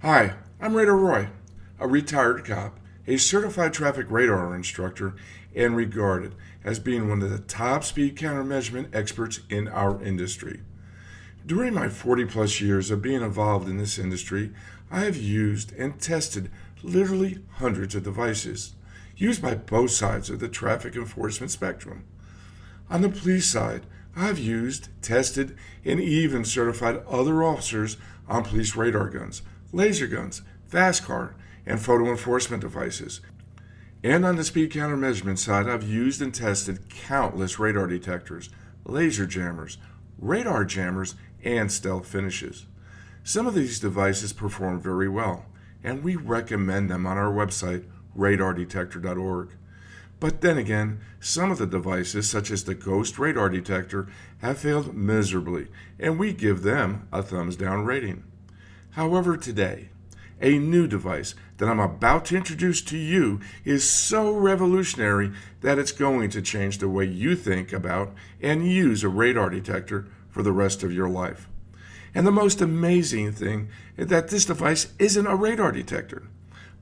Hi, I'm Radar Roy, a retired cop, a certified traffic radar instructor, and regarded as being one of the top speed countermeasurement experts in our industry. During my 40 plus years of being involved in this industry, I have used and tested literally hundreds of devices used by both sides of the traffic enforcement spectrum. On the police side, I've used, tested, and even certified other officers on police radar guns, laser guns, fast car, and photo enforcement devices. And on the speed counter measurement side, I've used and tested countless radar detectors, laser jammers, radar jammers, and stealth finishes. Some of these devices perform very well, and we recommend them on our website, radardetector.org. But then again, some of the devices, such as the Ghost radar detector, have failed miserably, and we give them a thumbs down rating. However, today, a new device that I'm about to introduce to you is so revolutionary that it's going to change the way you think about and use a radar detector for the rest of your life. And the most amazing thing is that this device isn't a radar detector,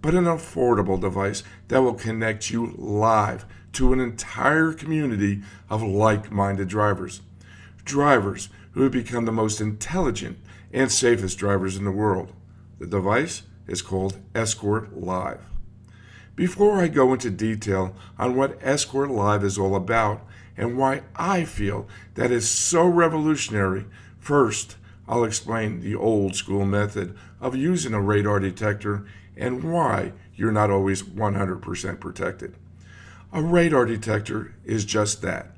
but an affordable device that will connect you live to an entire community of like-minded drivers. Drivers who have become the most intelligent and safest drivers in the world. The device is called Escort Live. Before I go into detail on what Escort Live is all about and why I feel that is so revolutionary, first I'll explain the old school method of using a radar detector and why you're not always 100% protected. A radar detector is just that,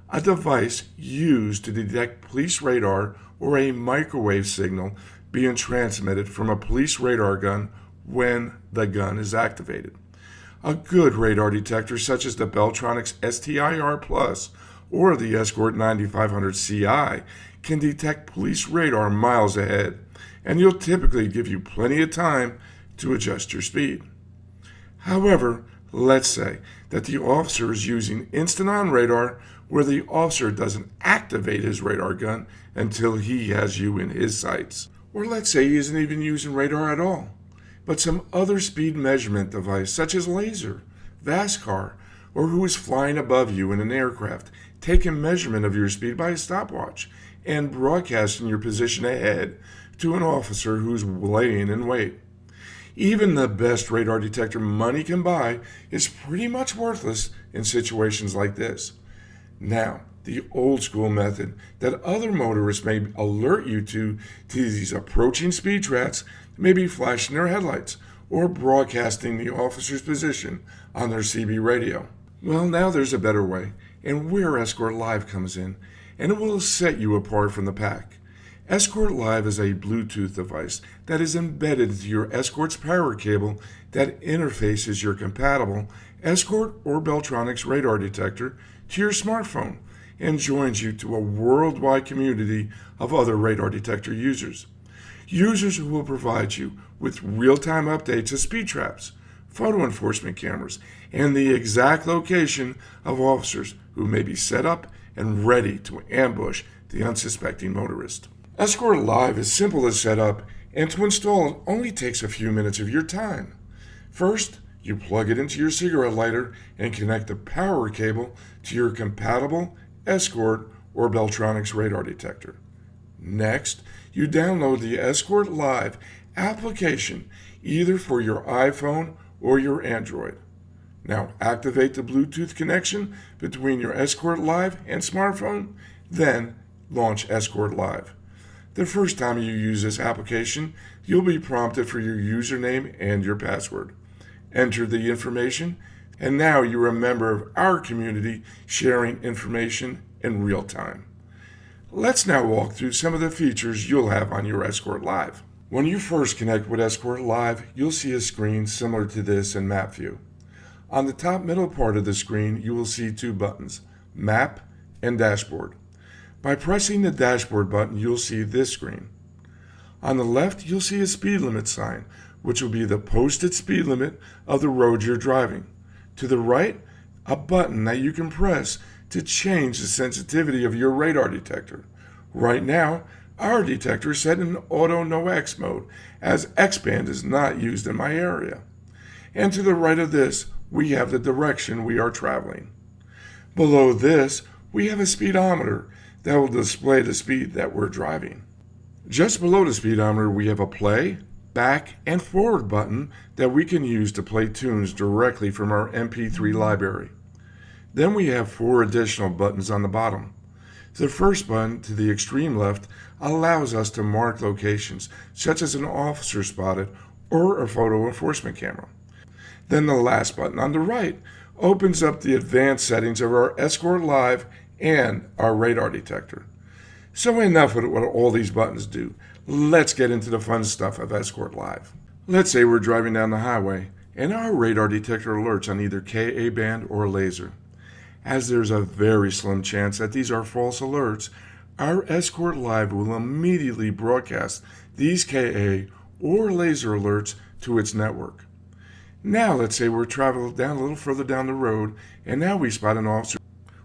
a device used to detect police radar or a microwave signal being transmitted from a police radar gun when the gun is activated. A good radar detector such as the Beltronics STIR Plus or the Escort 9500 CI can detect police radar miles ahead, and you'll typically give you plenty of time to adjust your speed. However, let's say that the officer is using instant on radar where the officer doesn't activate his radar gun until he has you in his sights. Or let's say he isn't even using radar at all, but some other speed measurement device such as laser, VASCAR, or who is flying above you in an aircraft, taking measurement of your speed by a stopwatch and broadcasting your position ahead to an officer who's laying in wait. Even the best radar detector money can buy is pretty much worthless in situations like this. Now, the old school method that other motorists may alert you to these approaching speed traps may be flashing their headlights or broadcasting the officer's position on their CB radio. Well, now there's a better way, and where Escort Live comes in, and it will set you apart from the pack. Escort Live is a Bluetooth device that is embedded into your Escort's power cable that interfaces your compatible Escort or Beltronics radar detector to your smartphone and joins you to a worldwide community of other radar detector users. Users who will provide you with real-time updates of speed traps, photo enforcement cameras, and the exact location of officers who may be set up and ready to ambush the unsuspecting motorist. Escort Live is simple to set up, and to install it only takes a few minutes of your time. First, you plug it into your cigarette lighter and connect the power cable to your compatible Escort or Beltronics radar detector. Next, you download the Escort Live application either for your iPhone or your Android. Now activate the Bluetooth connection between your Escort Live and smartphone, then launch Escort Live. The first time you use this application, you'll be prompted for your username and your password. Enter the information, and now you're a member of our community sharing information in real time. Let's now walk through some of the features you'll have on your Escort Live. When you first connect with Escort Live, you'll see a screen similar to this in Map View. On the top middle part of the screen, you will see two buttons, Map and Dashboard. By pressing the Dashboard button, you'll see this screen. On the left, you'll see a speed limit sign, which will be the posted speed limit of the road you're driving. To the right, a button that you can press to change the sensitivity of your radar detector. Right now, Our detector is set in auto no X mode, as X band is not used in my area. And to the right of this, we have the direction we are traveling. Below this, we have a speedometer that will display the speed that we're driving. Just below the speedometer, we have a play, back, and forward button that we can use to play tunes directly from our MP3 library. Then we have 4 additional buttons on the bottom. The first button to the extreme left allows us to mark locations, such as an officer spotted or a photo enforcement camera. Then the last button on the right opens up the advanced settings of our Escort Live and our radar detector. So enough with what all these buttons do. Let's get into the fun stuff of Escort Live. Let's say we're driving down the highway and our radar detector alerts on either Ka band or laser. As there's a very slim chance that these are false alerts, our Escort Live will immediately broadcast these Ka or laser alerts to its network. Now let's say we're traveling down a little further down the road and now we spot an officer.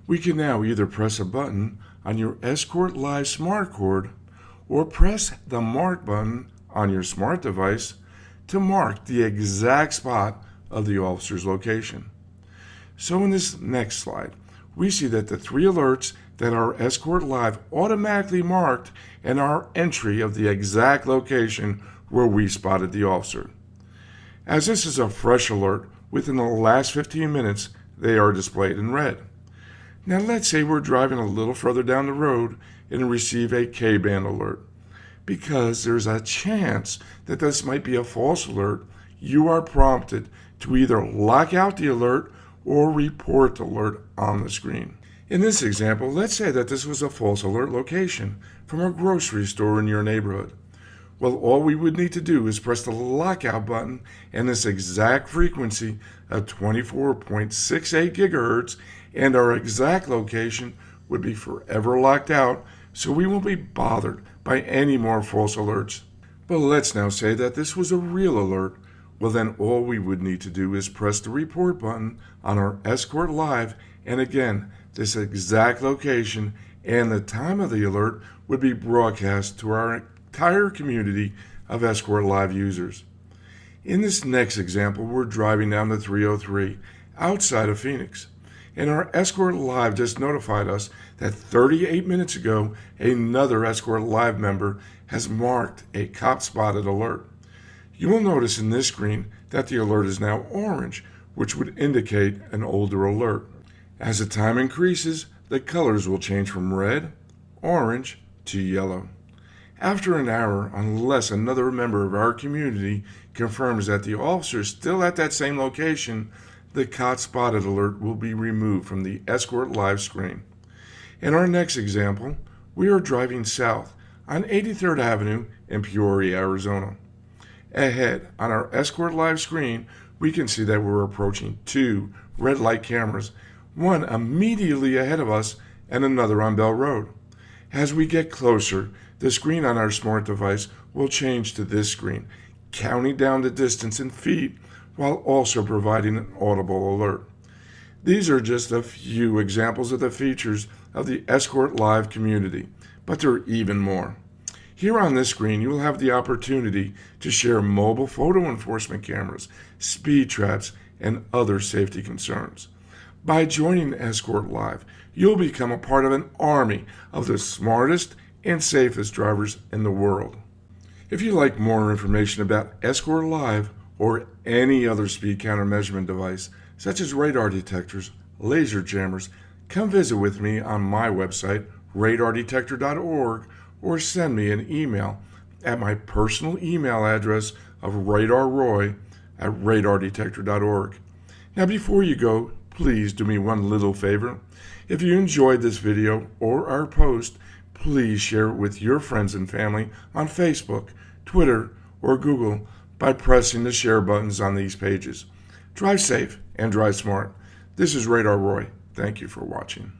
We can now either press a button on your Escort Live smart cord or press the mark button on your smart device to mark the exact spot of the officer's location. So in this next slide, we see that the 3 alerts that our Escort Live automatically marked and our entry of the exact location where we spotted the officer. As this is a fresh alert, within the last 15 minutes, they are displayed in red. Now let's say we're driving a little further down the road and receive a K-band alert. Because there's a chance that this might be a false alert, you are prompted to either lock out the alert or report the alert on the screen. In this example, let's say that this was a false alert location from a grocery store in your neighborhood. Well, all we would need to do is press the lockout button and this exact frequency of 24.68 gigahertz and our exact location would be forever locked out, so we won't be bothered by any more false alerts. But let's now say that this was a real alert. Well, then all we would need to do is press the report button on our Escort Live, and again, this exact location and the time of the alert would be broadcast to our entire community of Escort Live users. In this next example, we're driving down the 303 outside of Phoenix, and our Escort Live just notified us that 38 minutes ago, another Escort Live member has marked a cop spotted alert. You will notice in this screen that the alert is now orange, which would indicate an older alert. As the time increases, the colors will change from red, orange, to yellow. After an hour, unless another member of our community confirms that the officer is still at that same location, the cop spotted alert will be removed from the Escort Live screen. In our next example, we are driving south on 83rd Avenue in Peoria, Arizona. Ahead on our Escort Live screen, we can see that we're approaching 2 red light cameras, one immediately ahead of us and another on Bell Road. As we get closer, the screen on our smart device will change to this screen, counting down the distance in feet while also providing an audible alert. These are just a few examples of the features of the Escort Live community, but there are even more. Here on this screen, you will have the opportunity to share mobile photo enforcement cameras, speed traps, and other safety concerns. By joining Escort Live, you'll become a part of an army of the smartest and safest drivers in the world. If you'd like more information about Escort Live or any other speed counter measurement device, such as radar detectors, laser jammers, come visit with me on my website, radardetector.org, or send me an email at my personal email address of radarroy@radardetector.org. Now, before you go, please do me one little favor. If you enjoyed this video or our post, please share it with your friends and family on Facebook, Twitter, or Google by pressing the share buttons on these pages. Drive safe and drive smart. This is Radar Roy. Thank you for watching.